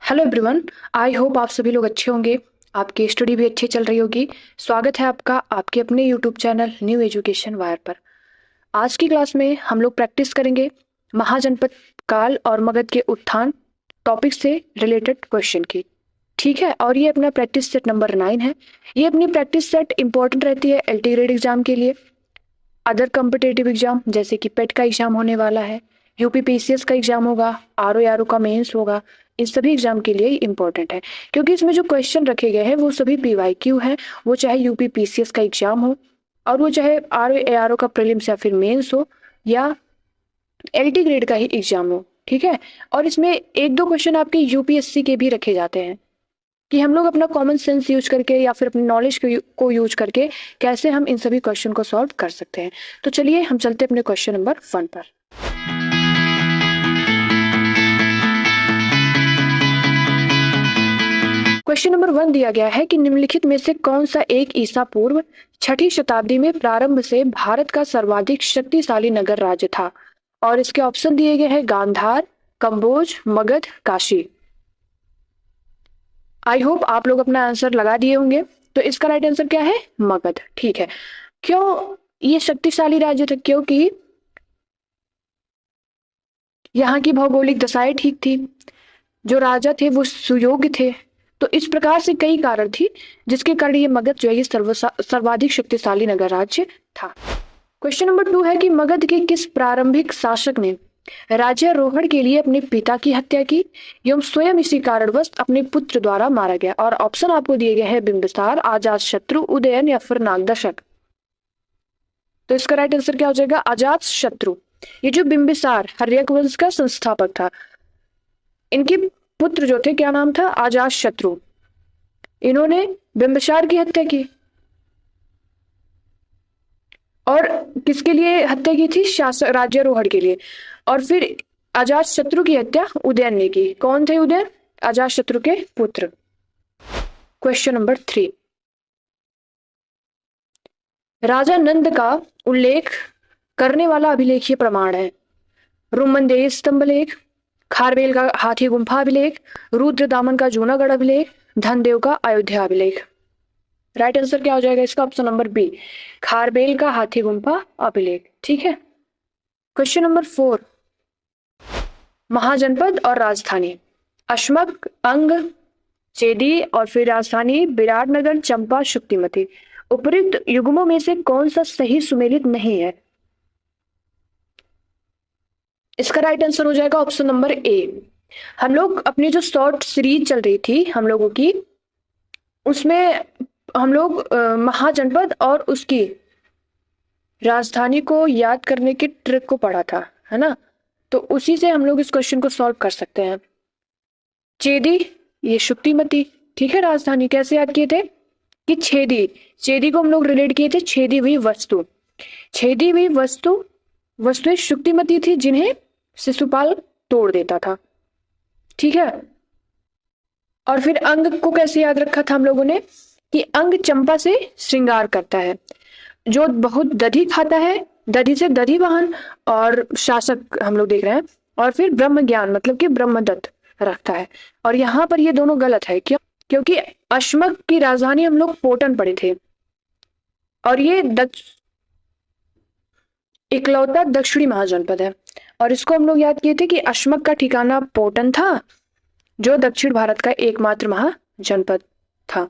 Hello everyone. I hope आप सभी लोग अच्छे होंगे। आपकी स्टडी भी अच्छी चल रही होगी। स्वागत है आपका आपके अपने YouTube channel new education wire पर। आज की क्लास में हम लोग प्रैक्टिस करेंगे महाजनपद काल और मगध के उत्थान टॉपिक से रिलेटेड क्वेश्चन की। ठीक है, और ये अपना प्रैक्टिस सेट नंबर 9 है। ये अपनी प्रैक्टिस सेट इंपॉर्टेंट रहती है एलटी ग्रेड एग्जाम के लिए, अदर कॉम्पिटेटिव एग्जाम जैसे कि पेट का एग्जाम होने वाला है, यूपी पीसीएस का एग्जाम होगा, आरओ का मेंस होगा। इन सभी एग्जाम के लिए इंपॉर्टेंट है क्योंकि इसमें जो क्वेश्चन रखे गए हैं वो सभी पीवाईक्यू हैं। वो चाहे यूपी पीसीएस का एग्जाम हो और वो चाहे आरओ का प्रीलिम्स या फिर मेंस हो या एलटी ग्रेड का ही एग्जाम हो। ठीक है, और इसमें एक दो क्वेश्चन आपके यूपीएससी के भी रखे जाते हैं कि हम लोग अपना कॉमन सेंस यूज करके या फिर अपनी नॉलेज को यूज करके कैसे हम इन सभी क्वेश्चन को सॉल्व कर सकते हैं। तो चलिए हम चलते हैं अपने क्वेश्चन नंबर 1 पर। क्वेश्चन नंबर 1 दिया गया है कि निम्नलिखित में से कौन सा एक ईसा पूर्व 6ठी शताब्दी में प्रारंभ से भारत का सर्वाधिक शक्तिशाली नगर राज्य था। और इसके ऑप्शन दिए गए हैं गांधार, कंबोज, मगध, काशी। आई होप आप लोग अपना आंसर लगा दिए होंगे। तो इसका राइट आंसर क्या है? मगध। ठीक है, क्यों ये शक्तिशाली राज्य था? क्योंकि यहाँ की भौगोलिक दशाएं ठीक थी, जो राजा थे वो सुयोग्य थे। तो इस प्रकार से कई कारण थी जिसके कारण ये मगध जो है ये सर्वाधिक शक्तिशाली नगर राज्य था। क्वेश्चन नंबर 2 है कि मगध के किस प्रारंभिक शासक ने राज्यारोहण के लिए अपने पिता की हत्या की एवं स्वयं इसी कारणवश अपने पुत्र द्वारा मारा गया? और ऑप्शन आपको दिए गए हैं बिंबिसार, अजातशत्रु, उदयन या फिर नागदशक। तो इसका राइट आंसर क्या हो जाएगा? अजातशत्रु। ये जो बिंबिसार हर्यक वंश का संस्थापक था, इनके पुत्र जो थे क्या नाम था? अजातशत्रु। इन्होंने बिंबिसार की हत्या की और किसके लिए हत्या की थी? शासक राज्यारोहण के लिए। और फिर अजातशत्रु की हत्या उदयन ने की। कौन थे उदयन? अजातशत्रु के पुत्र। क्वेश्चन नंबर 3, राजा नंद का उल्लेख करने वाला अभिलेखीय प्रमाण है? रुमनदेही स्तंभ लेख, खारवेल का हाथी गुम्फा अभिलेख, रुद्र दामन का जूनागढ़ अभिलेख, धनदेव का अयोध्या अभिलेख। राइट आंसर क्या हो जाएगा इसका? ऑप्शन नंबर बी, खारबेल का हाथी गुम्फा अभिलेख। ठीक है। क्वेश्चन नंबर 4, महाजनपद और राजधानी अशमक, अंग, चेदी और फिर राजधानी विराटनगर, चंपा, शुक्तिमती। उपयुक्त युग्मों में से कौन सा सही सुमेलित नहीं है? इसका राइट आंसर हो जाएगा ऑप्शन नंबर ए। हम लोग अपनी जो शॉर्ट सीरीज चल रही थी हम लोगों की, उसमें हम लोग महाजनपद और उसकी राजधानी को याद करने की ट्रिक को पढ़ा था, है ना? तो उसी से हम लोग इस क्वेश्चन को सॉल्व कर सकते हैं। चेदी, ये शुक्तिमती। ठीक है, राजधानी कैसे याद किए थे कि छेदी, चेदी को हम लोग रिलेट किए थे छेदी हुई वस्तु। छेदी हुई वस्तुएं शुक्तिमती थी जिन्हें शिशुपाल तोड़ देता था। ठीक है, और फिर अंग को कैसे याद रखा था हम लोगों ने कि अंग चंपा से श्रृंगार करता है, जो बहुत दधी खाता है, दधी से दधी वाहन और शासक हम लोग देख रहे हैं। और फिर ब्रह्म ज्ञान मतलब कि ब्रह्मदत्त रखता है। और यहाँ पर ये दोनों गलत है। क्यों? क्योंकि अश्मक की राजधानी हम लोग पोटन पढ़े थे और ये इकलौता दक्षिणी महाजनपद है। और इसको हम लोग याद किए थे कि अश्मक का ठिकाना पोटन था जो दक्षिण भारत का एकमात्र महाजनपद था।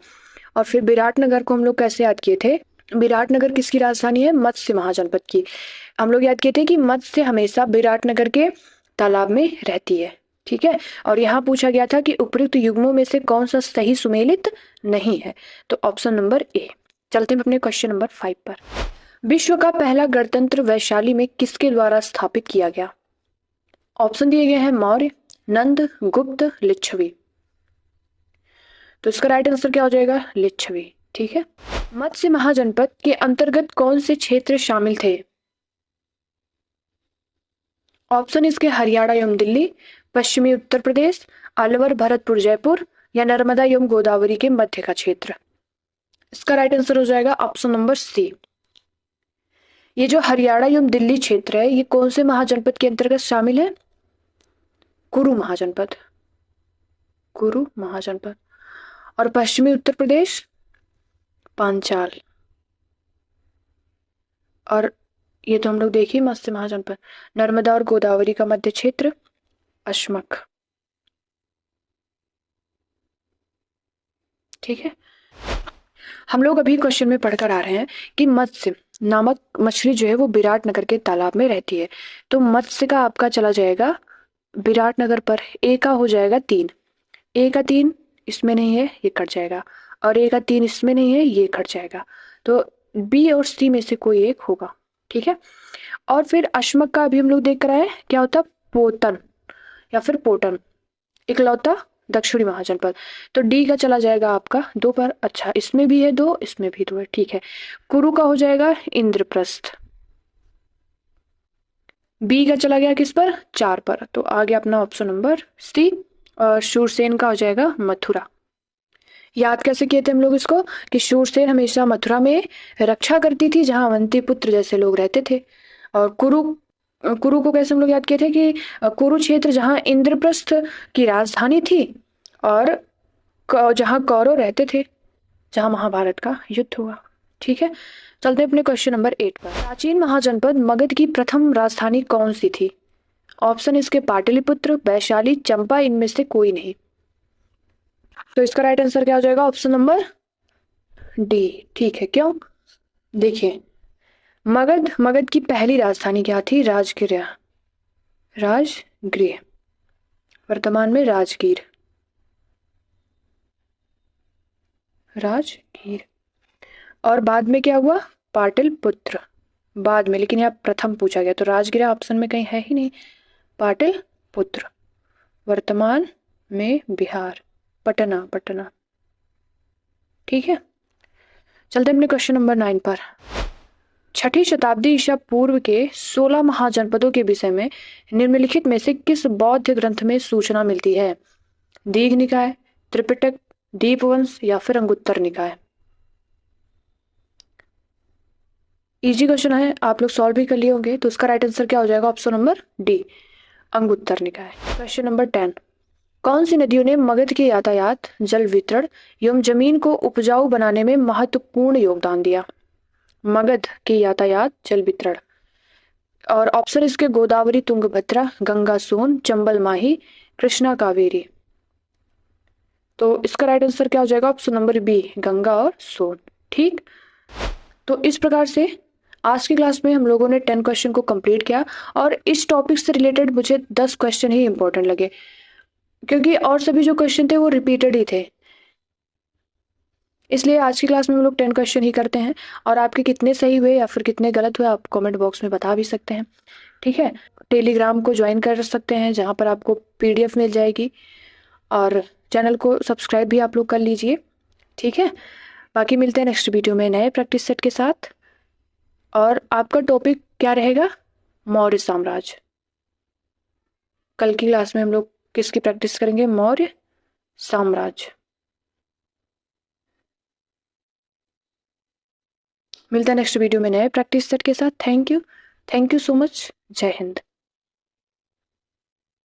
और फिर विराटनगर को हम लोग कैसे याद किए थे? विराटनगर किसकी राजधानी है? मत्स्य महाजनपद की। हम लोग याद किए थे कि मत्स्य हमेशा विराटनगर के तालाब में रहती है। ठीक है, और यहाँ पूछा गया था कि उपयुक्त युग्मों में से कौन सा सही सुमेलित नहीं है? तो ऑप्शन नंबर ए। चलते हैं अपने क्वेश्चन नंबर 5 पर। विश्व का पहला गणतंत्र वैशाली में किसके द्वारा स्थापित किया गया? ऑप्शन दिए गए हैं मौर्य, नंद, गुप्त, लिच्छवी। तो इसका राइट आंसर क्या हो जाएगा? लिच्छवी। ठीक है। मत्स्य महाजनपद के अंतर्गत कौन से क्षेत्र शामिल थे? ऑप्शन इसके हरियाणा एवं दिल्ली, पश्चिमी उत्तर प्रदेश, अलवर, भरतपुर, जयपुर या नर्मदा एवं गोदावरी के मध्य का क्षेत्र। इसका राइट आंसर हो जाएगा ऑप्शन नंबर सी। ये जो हरियाणा एवं दिल्ली क्षेत्र है ये कौन से महाजनपद के अंतर्गत शामिल है? कुरु महाजनपद। कुरु महाजनपद। और पश्चिमी उत्तर प्रदेश पांचाल। और ये तो हम लोग देखिए मत्स्य महाजनपद। नर्मदा और गोदावरी का मध्य क्षेत्र अश्मक। ठीक है, हम लोग अभी क्वेश्चन में पढ़कर आ रहे हैं कि मत्स्य नामक मछली जो है वो विराटनगर के तालाब में रहती है। तो मत्स्य का आपका चला जाएगा विराटनगर पर। ए का हो जाएगा 3, ए का 3 इसमें नहीं है, ये कट जाएगा। और ए का 3 इसमें नहीं है, ये कट जाएगा। तो बी और सी में से कोई एक होगा। ठीक है, और फिर अश्मक का अभी हम लोग देख कर आए, क्या होता पोतन या फिर पोटन, इकलौता दक्षिणी महाजनपद। तो डी का चला जाएगा आपका 2 पर। अच्छा, इसमें भी है 2, इसमें भी 2 है। ठीक है, कुरु का हो जाएगा इंद्रप्रस्थ। बी का चला गया किस पर, 4 पर। तो आ गया अपना ऑप्शन नंबर सी। और शूरसेन का हो जाएगा मथुरा। याद कैसे किए थे हम लोग इसको, कि शूरसेन हमेशा मथुरा में रक्षा करती थी जहां अवंती पुत्र जैसे लोग रहते थे। और कुरु कुरु को कैसे हम लोग याद किए थे कि कुरुक्षेत्र जहां इंद्रप्रस्थ की राजधानी थी और जहां कौरव रहते थे, जहां महाभारत का युद्ध हुआ। ठीक है, चलते हैं अपने क्वेश्चन नंबर 8 पर। प्राचीन महाजनपद मगध की प्रथम राजधानी कौन सी थी? ऑप्शन इसके पाटलिपुत्र, वैशाली, चंपा, इनमें से कोई नहीं। तो इसका राइट आंसर क्या हो जाएगा, ऑप्शन नंबर डी। ठीक है, क्यों? देखिए, मगध की पहली राजधानी क्या थी, राजगृह। राजगृह, वर्तमान में राजगीर। राजगीर। और बाद में क्या हुआ, पाटलिपुत्र बाद में, लेकिन यहाँ प्रथम पूछा गया तो राजगृह ऑप्शन में कहीं है ही नहीं। पाटलिपुत्र वर्तमान में बिहार, पटना। पटना। ठीक है, चलते अपने क्वेश्चन नंबर 9 पर। 6ठी शताब्दी ईसा पूर्व के 16 महाजनपदों के विषय में निम्नलिखित में से किस बौद्ध ग्रंथ में सूचना मिलती है? दीघ निकाय, त्रिपिटक, दीपवंश या फिर अंगुत्तर निकाय। इजी क्वेश्चन है, आप लोग सॉल्व भी कर लिए होंगे। तो उसका राइट आंसर क्या हो जाएगा, ऑप्शन नंबर डी, अंगुत्तर निकाय। Question number 10। कौन सी नदियों ने मगध के यातायात, जल वितरण एवं जमीन को उपजाऊ बनाने में महत्वपूर्ण योगदान दिया? मगध के यातायात, जल वितरण। और ऑप्शन इसके गोदावरी, तुंगभद्रा, गंगा सोन, चंबल माही, कृष्णा कावेरी। तो इसका राइट आंसर क्या हो जाएगा, ऑप्शन नंबर बी, गंगा और सोन। ठीक, तो इस प्रकार से आज की क्लास में हम लोगों ने 10 क्वेश्चन को कंप्लीट किया। और इस टॉपिक से रिलेटेड मुझे 10 क्वेश्चन ही इंपॉर्टेंट लगे, क्योंकि और सभी जो क्वेश्चन थे वो रिपीटेड ही थे। इसलिए आज की क्लास में हम लोग 10 क्वेश्चन ही करते हैं। और आपके कितने सही हुए या फिर कितने गलत हुए आप कमेंट बॉक्स में बता भी सकते हैं। ठीक है, टेलीग्राम को ज्वाइन कर सकते हैं जहाँ पर आपको PDF मिल जाएगी। और चैनल को सब्सक्राइब भी आप लोग कर लीजिए। ठीक है, बाकी मिलते हैं नेक्स्ट वीडियो में नए प्रैक्टिस सेट के साथ। और आपका टॉपिक क्या रहेगा, मौर्य साम्राज्य। कल की क्लास में हम लोग किसकी प्रैक्टिस करेंगे, मौर्य साम्राज्य। मिलता है नेक्स्ट वीडियो में नए प्रैक्टिस सेट के साथ। Thank you so much. जय हिंद।